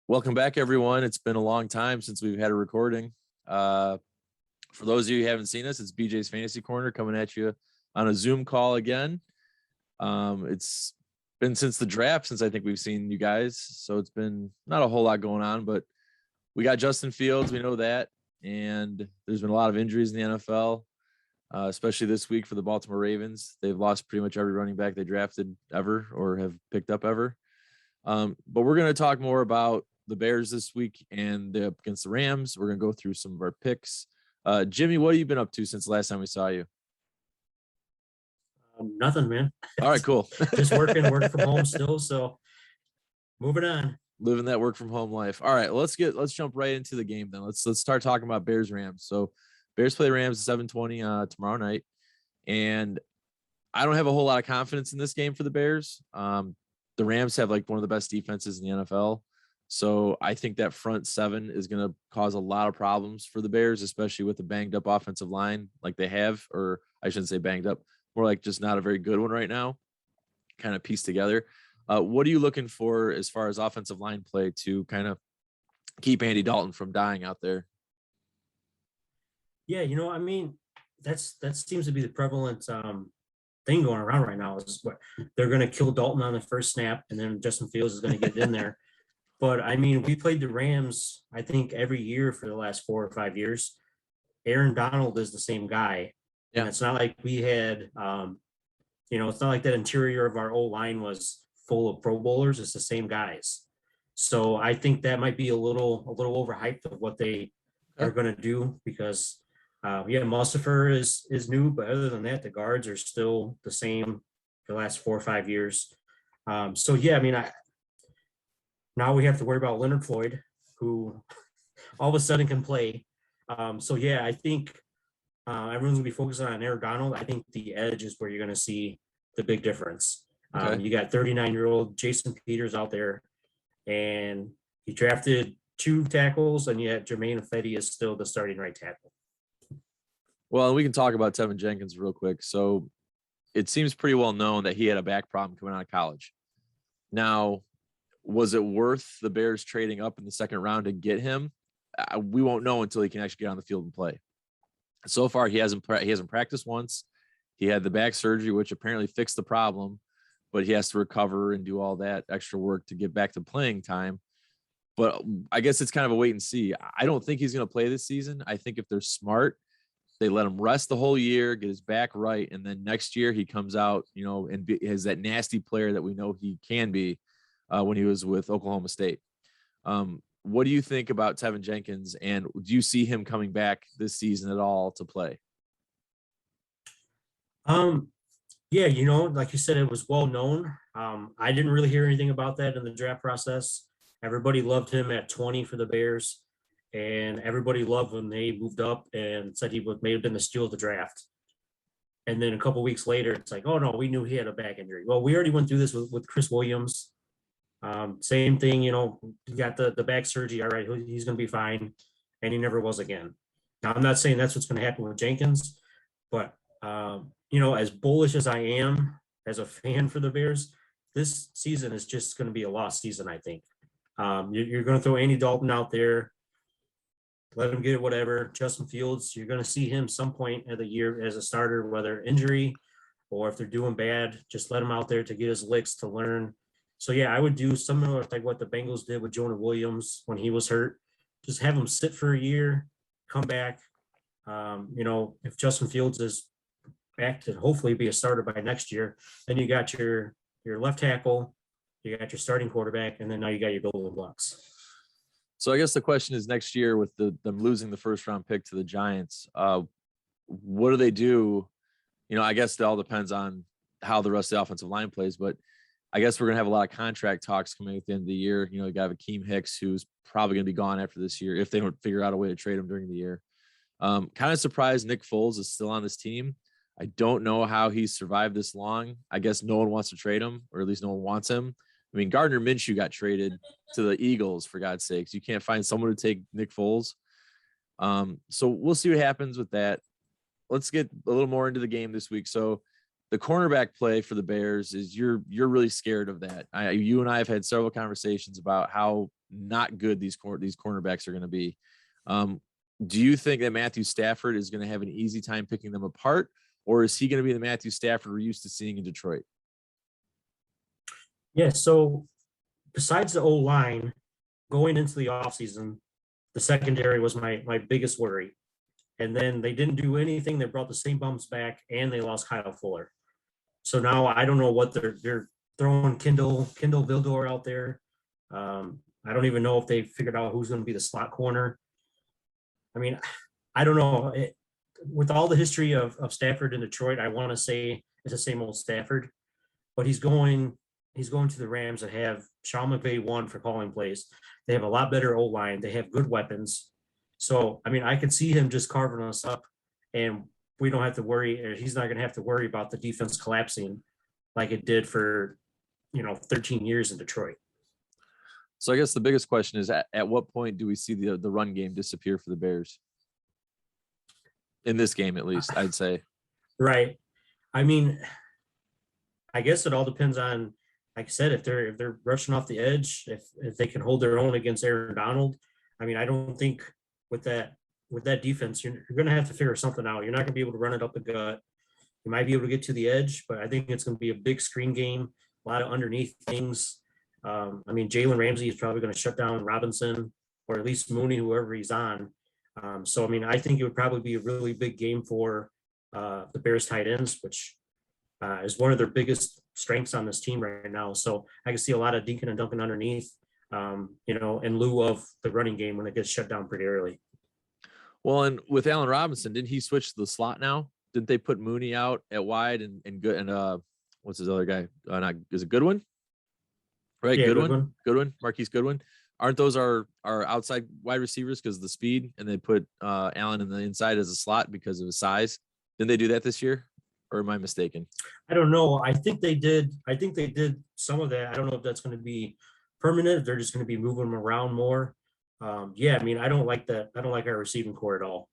Welcome back, everyone. It's been a long time since we've had a recording. For those of you who haven't seen us, it's BJ's Fantasy Corner coming at you on a Zoom call again. It's been since the draft since I think we've seen you guys. So it's been not a whole lot going on, but we got Justin Fields. We know that. And there's been a lot of injuries in the NFL, especially this week for the Baltimore Ravens. They've lost pretty much every running back they drafted ever or have picked up ever. But we're going to talk more about the Bears this week and against the Rams. We're going to go through some of our picks. Jimmy, what have you been up to since the last time we saw you? Nothing, man. All right, cool. Just work from home still. So moving on. Living that work from home life. All right, let's jump right into the game then. Let's start talking about Bears Rams. So Bears play the Rams at 7:20 tomorrow night. And I don't have a whole lot of confidence in this game for the Bears. The Rams have like one of the best defenses in the NFL. So I think that front seven is going to cause a lot of problems for the Bears, especially with the banged up offensive line like they have, or I shouldn't say banged up, more like just not a very good one right now, kind of pieced together. What are you looking for as far as offensive line play to kind of keep Andy Dalton from dying out there? Yeah, I mean, that seems to be the prevalent thing going around right now is what they're going to kill Dalton on the first snap, and then Justin Fields is going to get in there. But I mean, we played the Rams, I think, every year for the last 4 or 5 years. Aaron Donald is the same guy. Yeah. And it's not like we had, it's not like that interior of our old line was full of Pro Bowlers. It's the same guys. So I think that might be a little overhyped of what they are going to do because, Mustafa is new, but other than that, the guards are still the same for the last 4 or 5 years. Now we have to worry about Leonard Floyd, who all of a sudden can play. I think everyone's going to be focusing on Aaron Donald. I think the edge is where you're going to see the big difference. Okay. You got 39-year-old Jason Peters out there, and he drafted 2 tackles, and yet Jermaine Ifedi is still the starting right tackle. Well, we can talk about Tevin Jenkins real quick. So it seems pretty well known that he had a back problem coming out of college. Now, was it worth the Bears trading up in the second round to get him? We won't know until he can actually get on the field and play. So far, he hasn't practiced once. He had the back surgery, which apparently fixed the problem, but he has to recover and do all that extra work to get back to playing time. But I guess it's kind of a wait and see. I don't think he's going to play this season. I think if they're smart, they let him rest the whole year, get his back right, and then next year he comes out, and is that nasty player that we know he can be. When he was with Oklahoma State. What do you think about Tevin Jenkins, and do you see him coming back this season at all to play? Like you said, it was well known. I didn't really hear anything about that in the draft process. Everybody loved him at 20 for the Bears, and everybody loved when they moved up and said he may have been the steal of the draft. And then a couple of weeks later, it's like, oh no, we knew he had a back injury. Well, we already went through this with Chris Williams. Same thing, he got the back surgery. All right, he's going to be fine. And he never was again. Now, I'm not saying that's what's going to happen with Jenkins, but, as bullish as I am as a fan for the Bears, this season is just going to be a lost season, I think. You're going to throw Andy Dalton out there, let him get whatever. Justin Fields, you're going to see him some point of the year as a starter, whether injury or if they're doing bad, just let him out there to get his licks to learn. So, I would do similar like what the Bengals did with Jonah Williams when he was hurt. Just have him sit for a year, come back. If Justin Fields is back to hopefully be a starter by next year, then you got your left tackle, you got your starting quarterback, and then now you got your building blocks. So I guess the question is next year with them losing the first-round pick to the Giants, what do they do? I guess it all depends on how the rest of the offensive line plays, but I guess we're going to have a lot of contract talks coming at the end of the year. You got Akeem Hicks, who's probably going to be gone after this year if they don't figure out a way to trade him during the year. Kind of surprised Nick Foles is still on this team. I don't know how he's survived this long. I guess no one wants to trade him, or at least no one wants him. I mean, Gardner Minshew got traded to the Eagles, for God's sakes. You can't find someone to take Nick Foles. So we'll see what happens with that. Let's get a little more into the game this week. So the cornerback play for the Bears is you're really scared of that. You and I have had several conversations about how not good these cornerbacks are going to be. Do you think that Matthew Stafford is going to have an easy time picking them apart, or is he going to be the Matthew Stafford we're used to seeing in Detroit? Yeah. So besides the O-line, going into the offseason, the secondary was my biggest worry. And then they didn't do anything. They brought the same bumps back, and they lost Kyle Fuller. So now I don't know what they're throwing Kindle Vildor out there. I don't even know if they figured out who's going to be the slot corner. I mean, I don't know. With all the history of Stafford in Detroit, I want to say it's the same old Stafford, but he's going to the Rams that have Sean McVay one for calling plays. They have a lot better O-line. They have good weapons. So, I mean, I could see him just carving us up, and we don't have to worry, or he's not going to have to worry about the defense collapsing like it did for, 13 years in Detroit. So I guess the biggest question is at what point do we see the run game disappear for the Bears? In this game, at least, I'd say. Right. I mean, I guess it all depends on, like I said, if they're rushing off the edge, if they can hold their own against Aaron Donald. I mean, I don't think with that defense, you're going to have to figure something out. You're not going to be able to run it up the gut. You might be able to get to the edge, but I think it's going to be a big screen game, a lot of underneath things. I mean, Jalen Ramsey is probably going to shut down Robinson, or at least Mooney, whoever he's on. So, I mean, I think it would probably be a really big game for the Bears tight ends, which is one of their biggest strengths on this team right now. So I can see a lot of dinking and dunking underneath, in lieu of the running game when it gets shut down pretty early. Well, and with Allen Robinson, didn't he switch to the slot now? Didn't they put Mooney out at wide and good and what's his other guy? Is it Goodwin? Right, yeah, Goodwin, Marquise Goodwin. Aren't those our outside wide receivers because of the speed? And they put Allen in the inside as a slot because of his size. Didn't they do that this year? Or am I mistaken? I don't know. I think they did some of that. I don't know if that's going to be permanent. If they're just going to be moving them around more. Yeah, I mean, I don't like that. I don't like our receiving core at all.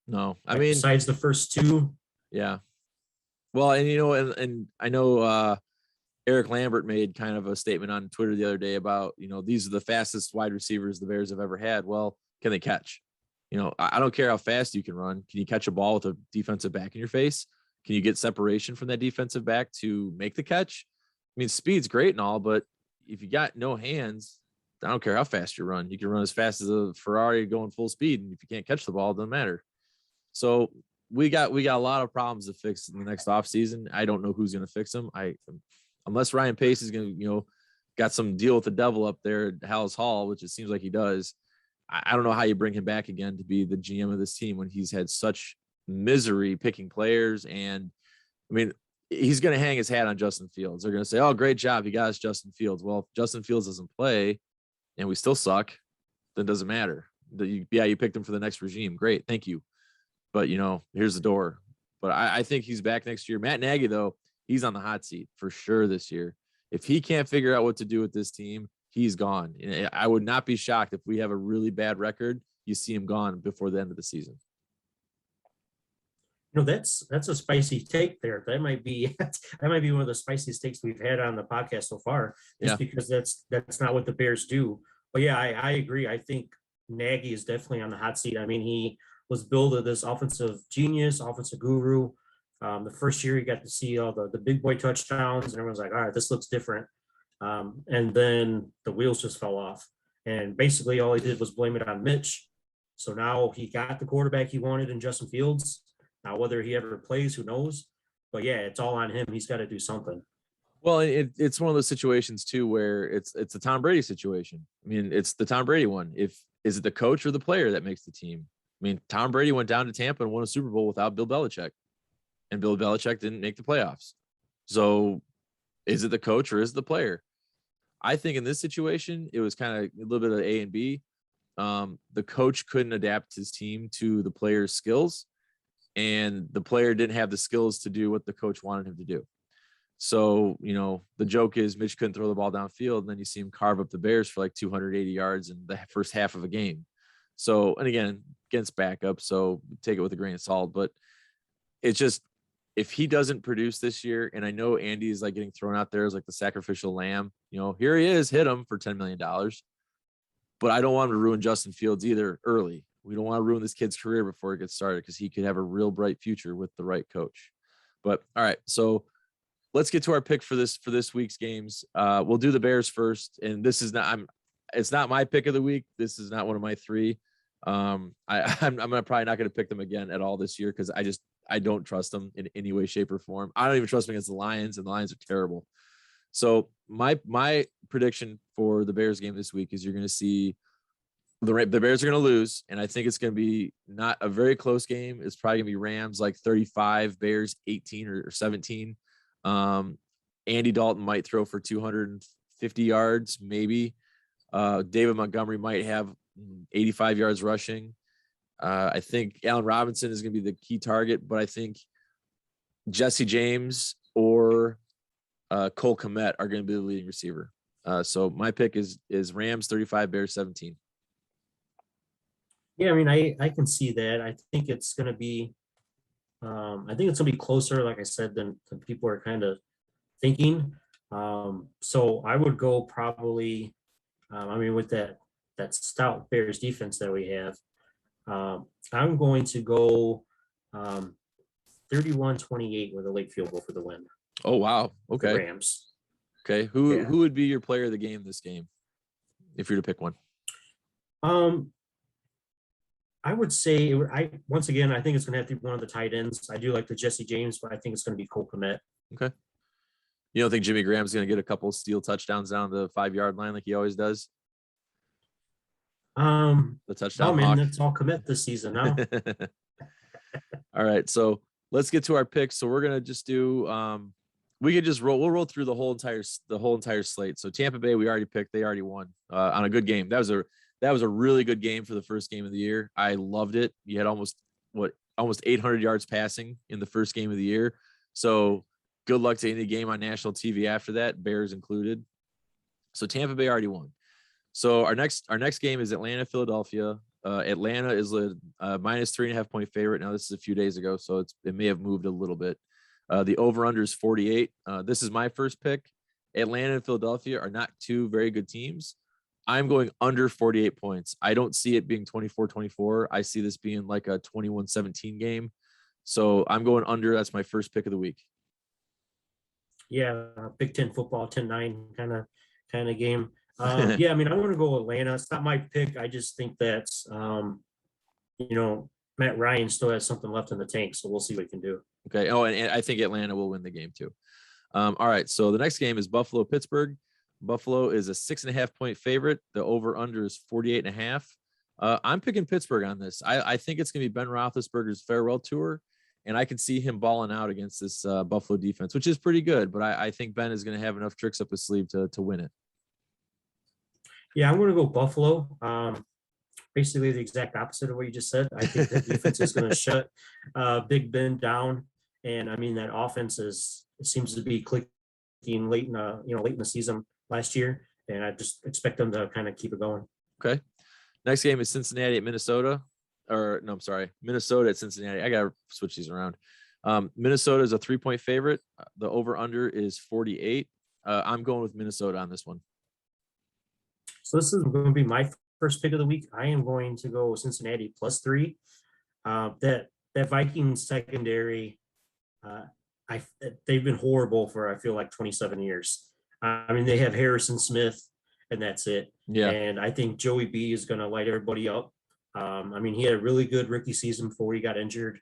No, I mean, besides the first two. Yeah. Well, and and I know Eric Lambert made kind of a statement on Twitter the other day about, these are the fastest wide receivers the Bears have ever had. Well, can they catch? I don't care how fast you can run. Can you catch a ball with a defensive back in your face? Can you get separation from that defensive back to make the catch? I mean, speed's great and all, but if you got no hands, I don't care how fast you run. You can run as fast as a Ferrari going full speed, and if you can't catch the ball, it doesn't matter. So we got a lot of problems to fix in the next offseason. I don't know who's going to fix them. Unless Ryan Pace is going to, got some deal with the devil up there at Hallis Hall, which it seems like he does. I don't know how you bring him back again to be the GM of this team when he's had such misery picking players. And I mean, he's going to hang his hat on Justin Fields. They're going to say, oh, great job. You got us Justin Fields. Well, if Justin Fields doesn't play and we still suck, then it doesn't matter. You picked him for the next regime. Great. Thank you. But, here's the door. But I think he's back next year. Matt Nagy, though, he's on the hot seat for sure this year. If he can't figure out what to do with this team, he's gone. I would not be shocked if we have a really bad record. You see him gone before the end of the season. That's a spicy take there. That might be one of the spiciest takes we've had on the podcast so far. Just because that's not what the Bears do. But yeah, I agree. I think Nagy is definitely on the hot seat. I mean, he was billed as this offensive genius, offensive guru. The first year he got to see all the big boy touchdowns, and everyone's like, all right, this looks different. And then the wheels just fell off. And basically all he did was blame it on Mitch. So now he got the quarterback he wanted in Justin Fields. Now, whether he ever plays, who knows? But yeah, it's all on him. He's got to do something. Well, it's one of those situations too where it's a Tom Brady situation. I mean, it's the Tom Brady one. Is it the coach or the player that makes the team? I mean, Tom Brady went down to Tampa and won a Super Bowl without Bill Belichick, and Bill Belichick didn't make the playoffs. So is it the coach or is it the player? I think in this situation, it was kind of a little bit of A and B. The coach couldn't adapt his team to the player's skills, and the player didn't have the skills to do what the coach wanted him to do. So, the joke is Mitch couldn't throw the ball downfield, and then you see him carve up the Bears for like 280 yards in the first half of a game. So, and again, against backup, so take it with a grain of salt. But it's just, if he doesn't produce this year, and I know Andy is like getting thrown out there as like the sacrificial lamb, here he is, hit him for $10 million. But I don't want him to ruin Justin Fields either early. We don't want to ruin this kid's career before it gets started because he could have a real bright future with the right coach. But all right, so let's get to our pick for this week's games. We'll do the Bears first, and this is it's not my pick of the week. This is not one of my three. I'm probably not going to pick them again at all this year because I don't trust them in any way, shape, or form. I don't even trust them against the Lions, and the Lions are terrible. So my prediction for the Bears game this week is you're going to see the Bears are going to lose, and I think it's going to be not a very close game. It's probably going to be Rams like 35, Bears 18 or 17. Andy Dalton might throw for 250 yards, maybe. David Montgomery might have 85 yards rushing. I think Allen Robinson is going to be the key target, but I think Jesse James or Cole Kmet are going to be the leading receiver. So my pick is Rams 35, Bears 17. Yeah, I mean, I can see that. I think it's going to be closer, like I said, than people are kind of thinking. So I would go probably, with that stout Bears defense that we have, I'm going to go 31-28 with a late field goal for the win. Oh, wow. Okay. Rams. Okay. Who would be your player of the game this game if you're to pick one? I would say once again, I think it's going to have to be one of the tight ends. I do like the Jesse James, but I think it's going to be Cole Kmet. Okay. You don't think Jimmy Graham's going to get a couple steal touchdowns down the 5-yard line like he always does? The touchdown. Oh man, that's all Kmet this season now. All right, so let's get to our picks. So we're gonna just do. We could just roll. We'll roll through the whole entire slate. So Tampa Bay, we already picked. They already won on a good game. That was a really good game for the first game of the year. I loved it. You had almost 800 yards passing in the first game of the year. So good luck to any game on national TV after that, Bears included. So Tampa Bay already won. So our next game is Atlanta, Philadelphia. Atlanta is a minus 3.5 point favorite. Now this is a few days ago, so it may have moved a little bit. The over/under is 48. This is my first pick. Atlanta and Philadelphia are not two very good teams. I'm going under 48 points. I don't see it being 24-24. I see this being like a 21-17 game. So I'm going under. That's my first pick of the week. Yeah, Big Ten football, 10-9 kind of game. Yeah, I mean, I'm going to go Atlanta. It's not my pick. I just think that's, Matt Ryan still has something left in the tank, so we'll see what he can do. Okay. Oh, and I think Atlanta will win the game too. All right. So the next game is Buffalo-Pittsburgh. Buffalo is a 6.5 point favorite. The over/under is 48.5. I'm picking Pittsburgh on this. I think it's going to be Ben Roethlisberger's farewell tour, and I can see him balling out against this Buffalo defense, which is pretty good. But I think Ben is going to have enough tricks up his sleeve to win it. Yeah, I'm going to go Buffalo. Basically the exact opposite of what you just said. I think the defense is going to shut Big Ben down, and I mean that offense seems to be clicking late in the season last year, and I just expect them to kind of keep it going. Okay. Next game is Cincinnati at Minnesota. Minnesota at Cincinnati. I got to switch these around. Minnesota is a 3-point favorite. The over/under is 48. I'm going with Minnesota on this one. So this is going to be my first pick of the week. I am going to go Cincinnati +3. That Vikings secondary, they've been horrible for, I feel like, 27 years. I mean, they have Harrison Smith, and that's it. Yeah. And I think Joey B is going to light everybody up. I mean, he had a really good rookie season before he got injured.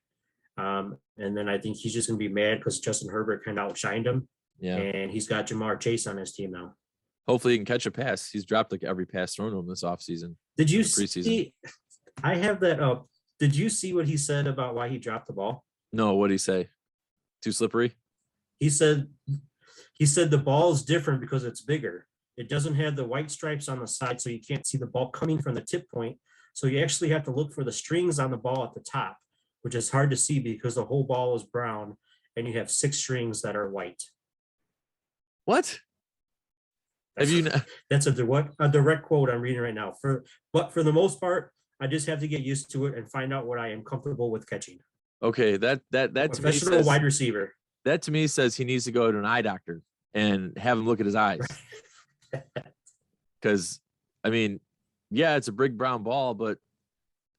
And then I think he's just going to be mad because Justin Herbert kind of outshined him. Yeah. And he's got Jamar Chase on his team now. Hopefully he can catch a pass. He's dropped like every pass thrown to him this offseason. Did you see? I have that up. Did you see what he said about why he dropped the ball? No, what did he say? Too slippery? He said the ball is different because it's bigger. It doesn't have the white stripes on the side, so you can't see the ball coming from the tip point. So you actually have to look for the strings on the ball at the top, which is hard to see because the whole ball is brown and you have 6 strings that are white. What? Have you? That's a direct quote I'm reading right now. But for the most part, I just have to get used to it and find out what I am comfortable with catching. Okay, that to me Professional says wide receiver. that to me says he needs to go to an eye doctor and have him look at his eyes. Because, I mean, yeah, it's a big brown ball, but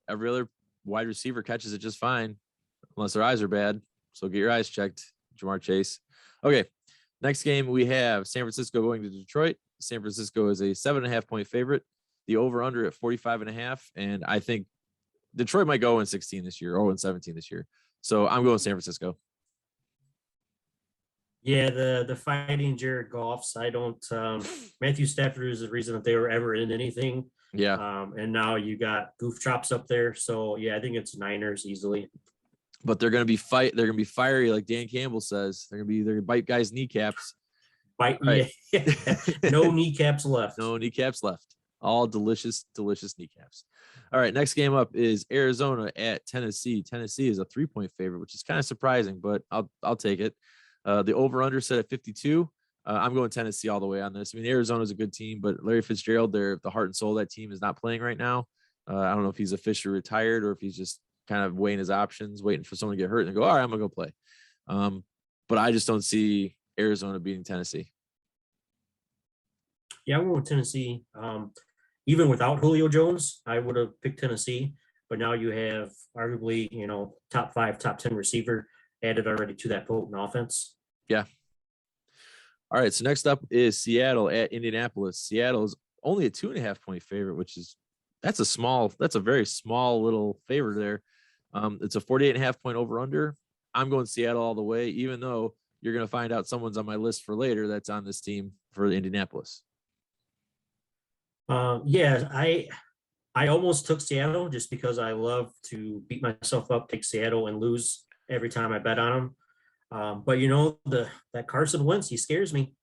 every other wide receiver catches it just fine, unless their eyes are bad. So get your eyes checked, Jamar Chase. Okay, next game we have San Francisco going to Detroit. San Francisco is a 7.5-point favorite. The over-under at 45.5, and I think Detroit might go in 16 this year or in 17 this year. So I'm going San Francisco. Yeah, the fighting Jared Goffs. I don't. Matthew Stafford is the reason that they were ever in anything. Yeah. And now you got Goof Chops up there. So yeah, I think it's Niners easily. But they're gonna be They're gonna be fiery, like Dan Campbell says. They're gonna bite guys' kneecaps. Bite. Right. Yeah. No kneecaps left. No kneecaps left. All delicious kneecaps. All right, next game up is Arizona at Tennessee. Tennessee is a 3-point favorite, which is kind of surprising, but I'll take it. The over-under set at 52. I'm going Tennessee all the way on this. I mean, Arizona's a good team, but Larry Fitzgerald, the heart and soul of that team, is not playing right now. I don't know if he's officially retired or if he's just kind of weighing his options, waiting for someone to get hurt and go, all right, I'm going to go play. But I just don't see Arizona beating Tennessee. Yeah, I'm going with Tennessee. Even without Julio Jones, I would have picked Tennessee. But now you have arguably, top 5, top 10 receiver added already to that potent offense. Yeah. All right. So next up is Seattle at Indianapolis. Seattle is only a 2.5-point favorite, that's a very small little favor there. It's a 48.5-point over under. I'm going Seattle all the way, even though you're going to find out someone's on my list for later that's on this team for Indianapolis. Yeah, I almost took Seattle just because I love to beat myself up, take Seattle and lose every time I bet on them. But that Carson Wentz, he scares me.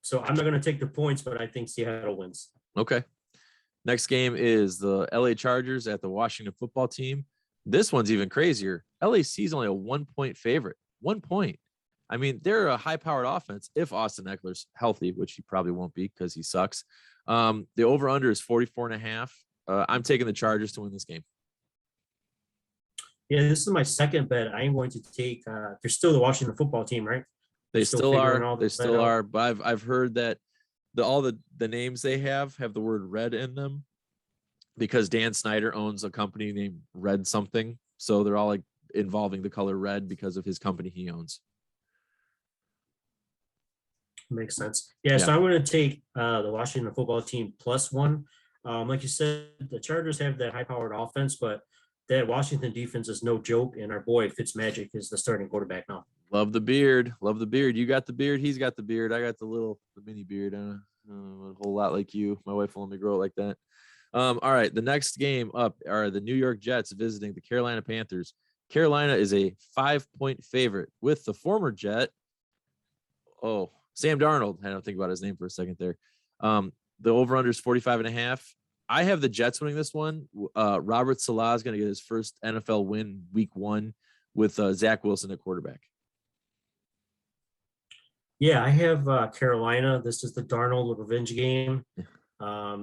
So I'm not going to take the points, but I think Seattle wins. Okay. Next game is the LA Chargers at the Washington football team. This one's even crazier. LAC is only a 1-point favorite. 1 point. I mean, they're a high-powered offense if Austin Eckler's healthy, which he probably won't be because he sucks. The over-under is 44.5. I'm taking the Chargers to win this game. Yeah, this is my second bet. I am going to take. They're still the Washington football team, right? They still are. They still are. But I've heard that all the names they have the word red in them because Dan Snyder owns a company named Red something. So they're all like involving the color red because of his company he owns. Makes sense. Yeah. So I'm going to take the Washington football team +1. Like you said, the Chargers have that high-powered offense, but that Washington defense is no joke. And our boy Fitzmagic is the starting quarterback now. Love the beard. Love the beard. You got the beard. He's got the beard. I got the mini beard. A whole lot like you. My wife will let me grow it like that. All right. The next game up are the New York Jets visiting the Carolina Panthers. Carolina is a 5-point favorite with the former Jet. Oh, Sam Darnold. I don't think about his name for a second there. The over-under is 45.5. I have the Jets winning this one. Robert Salah is going to get his first NFL win week 1 with Zach Wilson at quarterback. Yeah, I have Carolina. This is the Darnold revenge game. I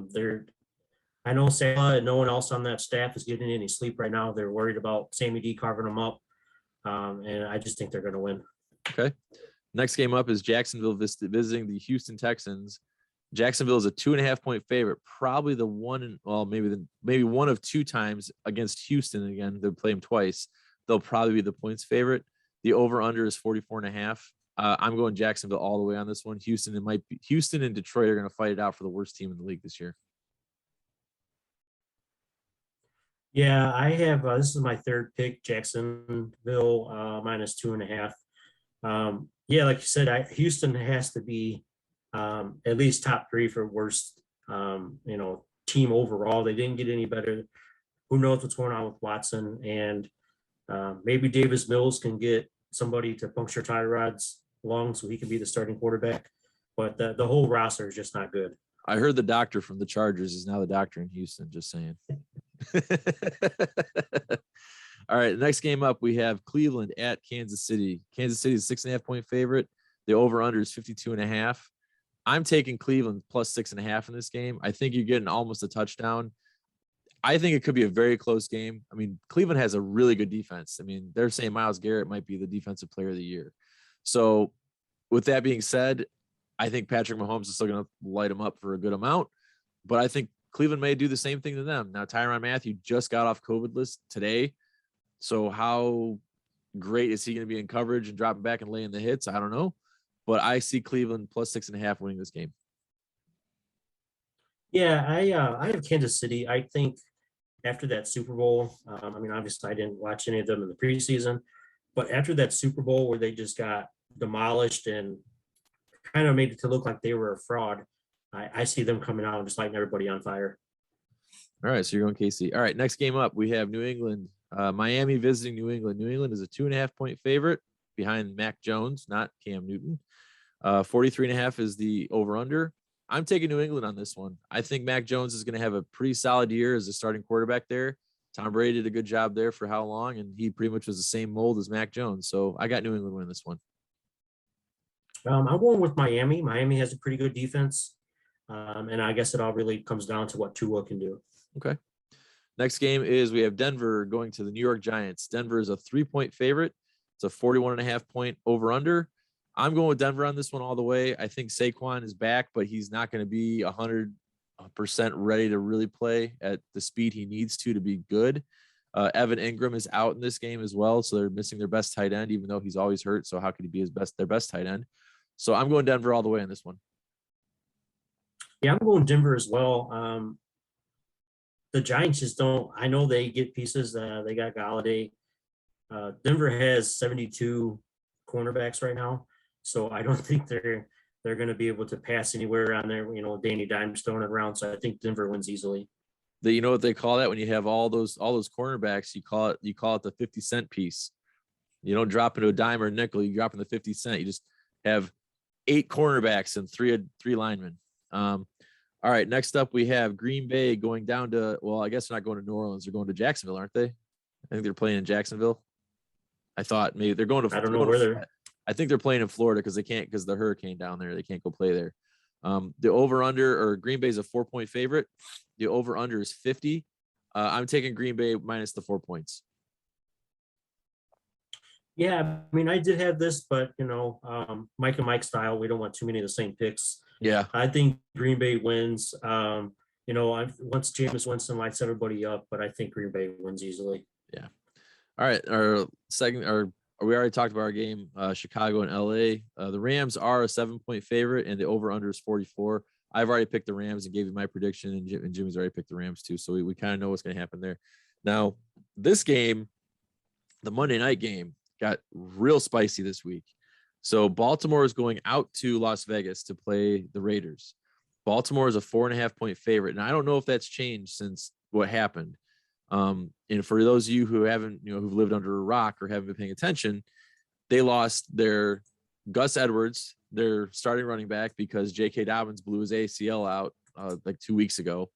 know Salah and no one else on that staff is getting any sleep right now. They're worried about Sammy D carving them up. And I just think they're going to win. Okay. Next game up is Jacksonville visiting the Houston Texans. Jacksonville is a 2.5-point favorite, probably maybe one of 2 times against Houston. Again, they'll play them twice. They'll probably be the points favorite. The over-under is 44.5. I'm going Jacksonville all the way on this one. Houston and Detroit are going to fight it out for the worst team in the league this year. Yeah, I have. This is my third pick, Jacksonville -2.5. Yeah, like you said, Houston has to be at least top 3 for worst, team overall. They didn't get any better. Who knows what's going on with Watson? And maybe Davis Mills can get somebody to puncture tie rods long so he can be the starting quarterback. But the whole roster is just not good. I heard the doctor from the Chargers is now the doctor in Houston, just saying. All right, next game up, we have Cleveland at Kansas City. Kansas City is 6.5-point favorite. The over-under is 52.5. I'm taking Cleveland +6.5 in this game. I think you're getting almost a touchdown. I think it could be a very close game. I mean, Cleveland has a really good defense. I mean, they're saying Myles Garrett might be the defensive player of the year. So with that being said, I think Patrick Mahomes is still going to light him up for a good amount, but I think Cleveland may do the same thing to them. Now, Tyrann Mathieu just got off COVID list today. So how great is he going to be in coverage and dropping back and laying the hits? I don't know, but I see Cleveland plus 6.5 winning this game. Yeah, I have Kansas City. I think after that Super Bowl, I mean, obviously I didn't watch any of them in the preseason, but after that Super Bowl where they just got demolished and kind of made it to look like they were a fraud, I see them coming out and just lighting everybody on fire. All right, so you're going KC. All right, next game up, we have New England, Miami visiting New England. New England is a 2.5-point favorite behind Mac Jones, not Cam Newton. 43.5 is the over/under. I'm taking New England on this one. I think Mac Jones is going to have a pretty solid year as a starting quarterback there. Tom Brady did a good job there for how long, and he pretty much was the same mold as Mac Jones. So I got New England winning this one. I'm going with Miami. Miami has a pretty good defense. And I guess it all really comes down to what Tua can do. Okay. Next game is we have Denver going to the New York Giants. Denver is a 3-point favorite. It's a 41.5-point over/under. I'm going with Denver on this one all the way. I think Saquon is back, but he's not going to be 100% ready to really play at the speed he needs to be good. Evan Ingram is out in this game as well, so they're missing their best tight end, even though he's always hurt. So how could he be their best tight end? So I'm going Denver all the way on this one. Yeah, I'm going Denver as well. The Giants just don't. I know they get pieces. They got Galladay. Denver has 72 cornerbacks right now, so I don't think they're going to be able to pass anywhere on there. Danny Dimes throwing it around. So I think Denver wins easily. You know what they call that when you have all those cornerbacks? You call it the 50-cent piece. You don't drop into a dime or a nickel. You drop in the 50 cent. You just have 8 cornerbacks and three linemen. All right, next up we have Green Bay going down to, well, I guess they're not going to New Orleans. They're going to Jacksonville, aren't they? I think they're playing in Jacksonville. I thought maybe they're going to. I don't know where they're. I think they're playing in Florida because the hurricane down there. They can't go play there. The over/under, or Green Bay's a 4-point favorite. The over/under is 50. I'm taking Green Bay minus the 4 points. Yeah, I mean, I did have this, but Mike and Mike style, we don't want too many of the same picks. Yeah, I think Green Bay wins. Once Jameis Winston lights everybody up, but I think Green Bay wins easily. Yeah. All right, we already talked about our game, Chicago and LA. The Rams are a 7-point favorite, and the over/under is 44. I've already picked the Rams and gave you my prediction, and Jimmy's already picked the Rams too. So we kind of know what's going to happen there. Now, this game, the Monday night game, got real spicy this week. So Baltimore is going out to Las Vegas to play the Raiders. Baltimore is a 4.5-point favorite, and I don't know if that's changed since what happened. And for those of you who haven't, who've lived under a rock or haven't been paying attention, they lost their Gus Edwards, their starting running back, because J.K. Dobbins blew his ACL out like 2 weeks ago.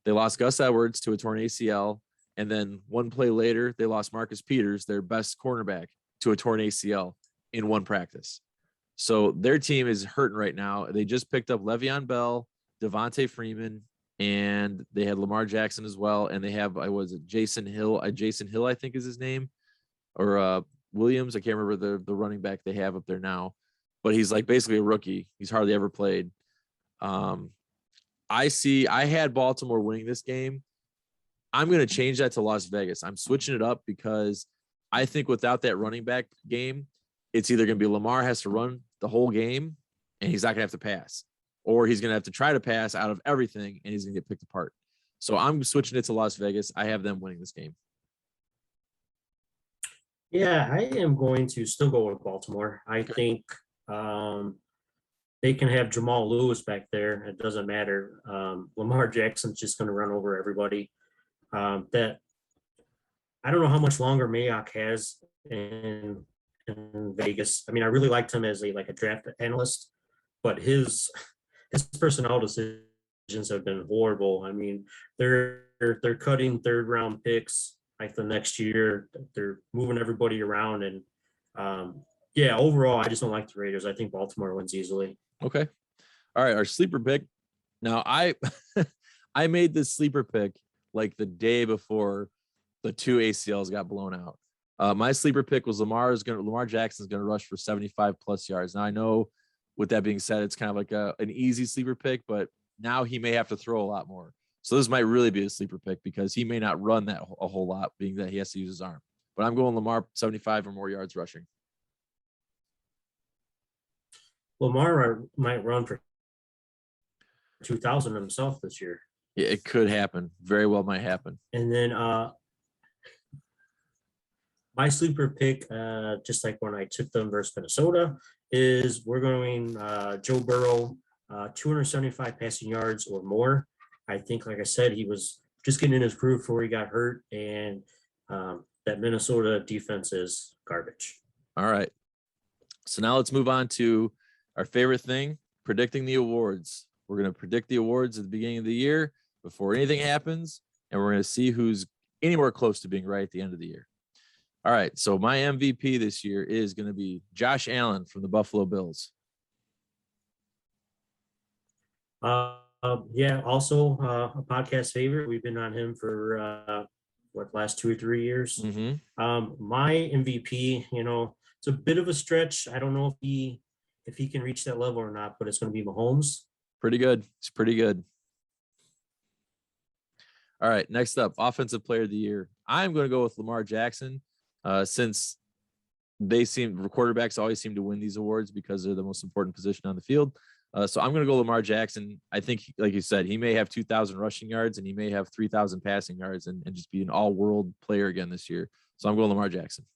They lost Gus Edwards to a torn ACL, and then one play later, they lost Marcus Peters, their best cornerback, to a torn ACL in one practice. So their team is hurting right now. They just picked up Le'Veon Bell, Devontae Freeman, and they had Lamar Jackson as well. And they have, Jason Hill, I think is his name, or Williams. I can't remember the running back they have up there now, but he's like basically a rookie. He's hardly ever played. I had Baltimore winning this game. I'm going to change that to Las Vegas. I'm switching it up because I think without that running back game, it's either going to be Lamar has to run the whole game and he's not going to have to pass, or he's going to have to try to pass out of everything and he's going to get picked apart. So I'm switching it to Las Vegas. I have them winning this game. Yeah, I am going to still go with Baltimore. I think they can have Jamal Lewis back there. It doesn't matter. Lamar Jackson's just going to run over everybody. That I don't know how much longer Mayock has in Vegas. I mean, I really liked him as a draft analyst, but his personnel decisions have been horrible. I mean, they're cutting 3rd round picks like the next year. They're moving everybody around, and overall, I just don't like the Raiders. I think Baltimore wins easily. Okay. All right, our sleeper pick. Now I made this sleeper pick like the day before the 2 ACLs got blown out. My sleeper pick was Lamar Jackson's going to rush for 75 plus yards. Now I know with that being said, it's kind of like an easy sleeper pick, but now he may have to throw a lot more. So this might really be a sleeper pick because he may not run that a whole lot, being that he has to use his arm. But I'm going Lamar 75 or more yards rushing. Lamar might run for 2,000 himself this year. Yeah, it could happen. Very well might happen. And then my sleeper pick, just like when I took them versus Minnesota, is we're going Joe Burrow, 275 passing yards or more. I think, like I said, he was just getting in his groove before he got hurt, and that Minnesota defense is garbage. All right. So now let's move on to our favorite thing, predicting the awards. We're going to predict the awards at the beginning of the year before anything happens, and we're going to see who's anywhere close to being right at the end of the year. All right, so my MVP this year is going to be Josh Allen from the Buffalo Bills. Yeah, also a podcast favorite. We've been on him for last 2 or 3 years. Mm-hmm. My MVP, it's a bit of a stretch. I don't know if he can reach that level or not, but it's going to be Mahomes. Pretty good. It's pretty good. All right, next up, Offensive Player of the Year. I'm going to go with Lamar Jackson. Since quarterbacks always seem to win these awards because they're the most important position on the field. So I'm going to go Lamar Jackson. I think, like you said, he may have 2,000 rushing yards and he may have 3,000 passing yards and just be an all-world player again this year. So I'm going Lamar Jackson.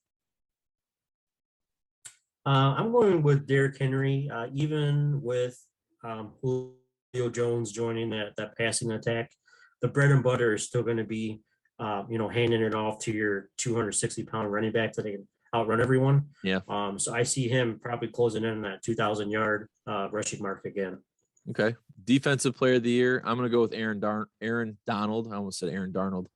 I'm going with Derrick Henry, even with Julio Jones joining that passing attack. The bread and butter is still going to be handing it off to your 260-pound running back that they can outrun everyone. Yeah. So I see him probably closing in on that 2,000-yard rushing mark again. Okay. Defensive Player of the Year. I'm going to go with Aaron Donald. I almost said Aaron Darnold.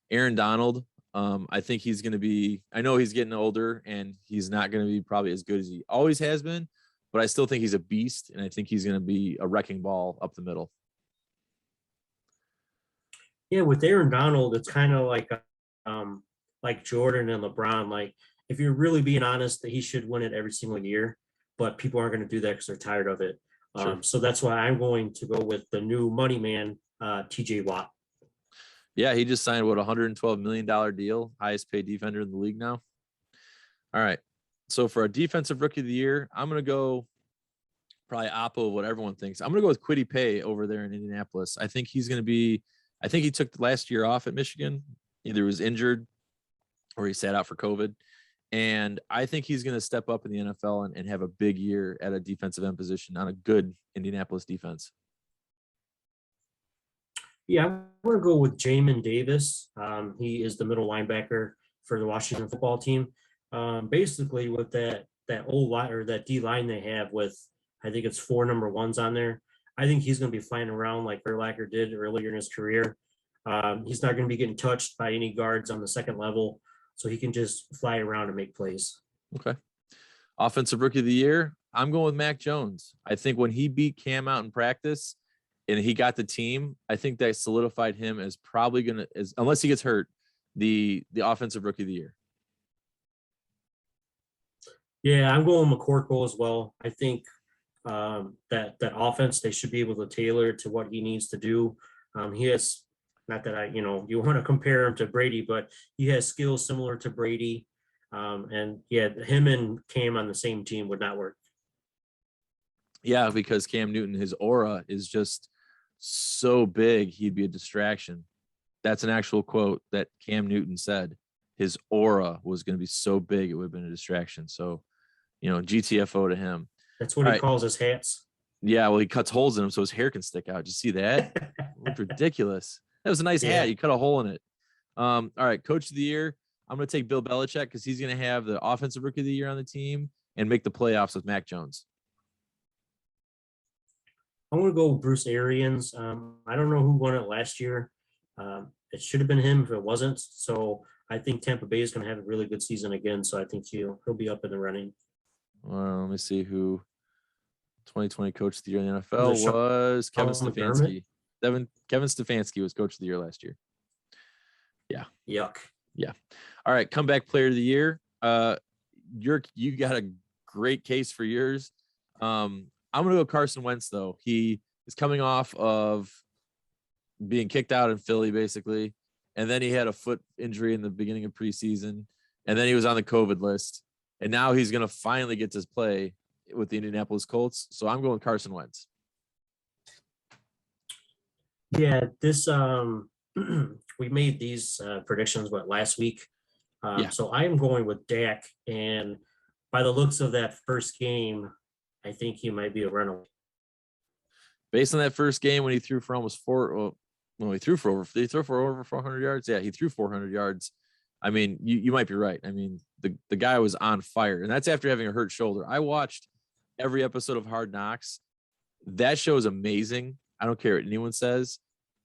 Aaron Donald. I think he's going to be. I know he's getting older, and he's not going to be probably as good as he always has been, but I still think he's a beast, and I think he's going to be a wrecking ball up the middle. Yeah, with Aaron Donald, it's kind of like Jordan and LeBron. Like, if you're really being honest, that he should win it every single year, but people aren't going to do that because they're tired of it. Sure. So that's why I'm going to go with the new money man, TJ Watt. Yeah, he just signed a $112 million deal, highest paid defender in the league now. All right. So for a defensive rookie of the year, I'm going to go probably oppo of what everyone thinks. I'm going to go with Kwity Paye over there in Indianapolis. I think he's going to be. I think he took the last year off at Michigan. Either he was injured or he sat out for COVID. And I think he's going to step up in the NFL and have a big year at a defensive end position on a good Indianapolis defense. Yeah, I'm going to go with Jamin Davis. He is the middle linebacker for the Washington football team. Basically, with that old line or that D line they have with, I think it's 4 number 1s on there. I think he's going to be flying around like Urlacher did earlier in his career. He's not going to be getting touched by any guards on the second level, so he can just fly around and make plays. Okay. Offensive Rookie of the Year, I'm going with Mac Jones. I think when he beat Cam out in practice and he got the team, I think that solidified him as probably going to, unless he gets hurt, the Offensive Rookie of the Year. Yeah, I'm going McCorkle as well. I think that offense, they should be able to tailor to what he needs to do. He has, not that you want to compare him to Brady, but he has skills similar to Brady. And yeah, him and Cam on the same team would not work. Yeah, because Cam Newton, his aura is just so big, he'd be a distraction. That's an actual quote that Cam Newton said. His aura was going to be so big, it would have been a distraction. So, GTFO to him. That's what he calls his hats. Yeah, well, he cuts holes in them so his hair can stick out. Did you see that? It looked ridiculous. That was a nice hat. You cut a hole in it. All right, Coach of the Year. I'm going to take Bill Belichick because he's going to have the Offensive Rookie of the Year on the team and make the playoffs with Mac Jones. I'm going to go with Bruce Arians. I don't know who won it last year. It should have been him if it wasn't. So I think Tampa Bay is going to have a really good season again. So I think he'll be up in the running. Well, let me see who 2020 Coach of the Year in the NFL was. Kevin Stefanski. Kevin Stefanski was Coach of the Year last year. Yuck. Yeah. All right. Comeback player of the year. You got a great case for yours. I'm going to go Carson Wentz, though. He is coming off of being kicked out in Philly, basically. And then he had a foot injury in the beginning of preseason. And then he was on the COVID list. And now he's going to finally get to play with the Indianapolis Colts. So I'm going Carson Wentz. Yeah, this we made these predictions last week. So I am going with Dak, and by the looks of that first game, I think he might be a runaway. Based on that first game when he threw for almost he threw for over 400 yards. Yeah, he threw 400 yards. I mean, you might be right. I mean, the guy was on fire, and that's after having a hurt shoulder. I watched every episode of Hard Knocks. That show is amazing. I don't care what anyone says.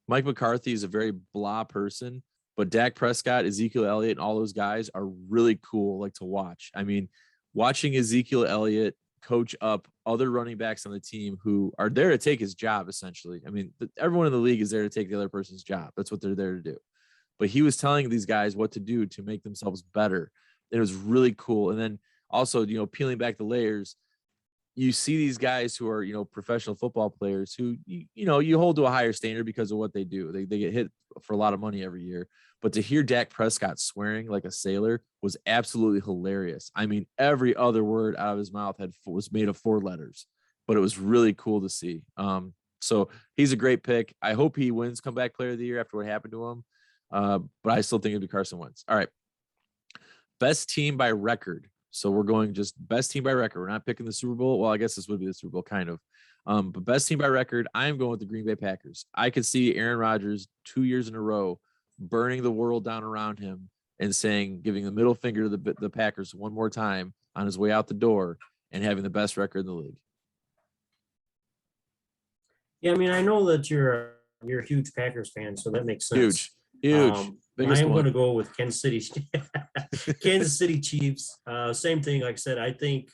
Mike McCarthy is a very blah person, but Dak Prescott, Ezekiel Elliott, and all those guys are really cool, to watch. I mean, watching Ezekiel Elliott coach up other running backs on the team who are there to take his job, essentially. I mean, everyone in the league is there to take the other person's job. That's what they're there to do. But he was telling these guys what to do to make themselves better. It was really cool. And then also, peeling back the layers, you see these guys who are, professional football players who, you hold to a higher standard because of what they do. They get hit for a lot of money every year. But to hear Dak Prescott swearing like a sailor was absolutely hilarious. I mean, every other word out of his mouth was made of 4 letters, but it was really cool to see. So he's a great pick. I hope he wins comeback player of the year after what happened to him. But I still think it'd be Carson Wentz. All right. Best team by record. So we're going just best team by record. We're not picking the Super Bowl. Well, I guess this would be the Super Bowl, kind of. But best team by record, I'm going with the Green Bay Packers. I could see Aaron Rodgers 2 years in a row burning the world down around him and giving the middle finger to the Packers one more time on his way out the door and having the best record in the league. Yeah, I mean, I know that you're a huge Packers fan, so that makes sense. Huge. I am going to go with Kansas City Chiefs. Same thing. Like I said, I think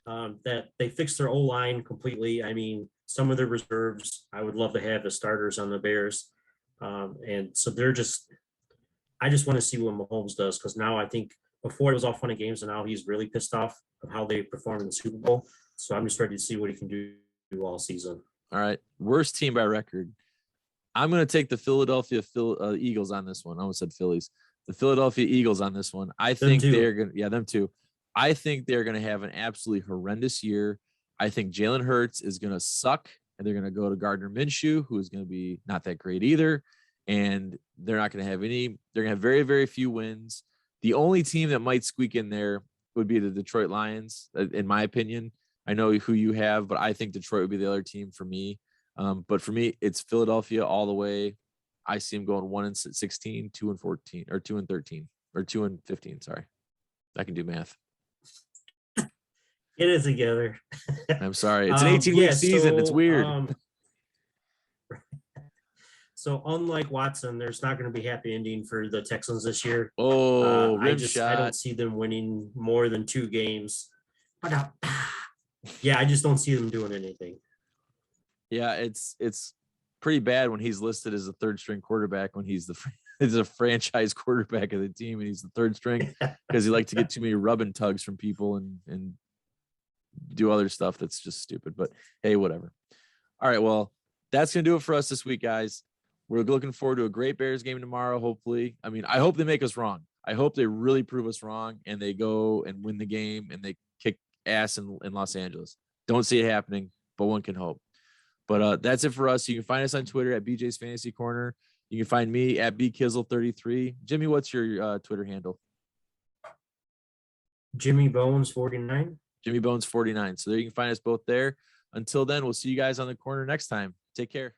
that they fixed their O-line completely. I mean, some of their reserves, I would love to have the starters on the Bears. And so I just want to see what Mahomes does, because now I think before it was all fun and games, and now he's really pissed off of how they performed in the Super Bowl. So I'm just ready to see what he can do all season. All right. Worst team by record. I'm going to take the Philadelphia Eagles on this one. I almost said Phillies. The Philadelphia Eagles on this one. I think they're going to, them too. I think they're going to have an absolutely horrendous year. I think Jalen Hurts is going to suck, and they're going to go to Gardner Minshew, who is going to be not that great either. And they're not going to have they're going to have very, very few wins. The only team that might squeak in there would be the Detroit Lions, in my opinion. I know who you have, but I think Detroit would be the other team for me. But for me, it's Philadelphia all the way. I see them going 1-16, 2-14, or 2-13, or 2-15. Sorry, I can do math. Get it together. I'm sorry. It's an 18-week season. It's weird. So unlike Watson, there's not going to be a happy ending for the Texans this year. Oh, I don't see them winning more than 2 games. Yeah, I just don't see them doing anything. Yeah, it's pretty bad when he's listed as a 3rd-string quarterback when he's a franchise quarterback of the team, and he's the 3rd string because he likes to get too many rub and tugs from people and do other stuff that's just stupid. But hey, whatever. All right, well, that's gonna do it for us this week, guys. We're looking forward to a great Bears game tomorrow, hopefully. I mean, I hope they make us wrong. I hope they really prove us wrong and they go and win the game and they kick ass in Los Angeles. Don't see it happening, but one can hope. But that's it for us. You can find us on Twitter at BJ's Fantasy Corner. You can find me at BKizzle33. Jimmy, what's your Twitter handle? Jimmy Bones 49. Jimmy Bones 49. So there you can find us both there. Until then, we'll see you guys on the corner next time. Take care.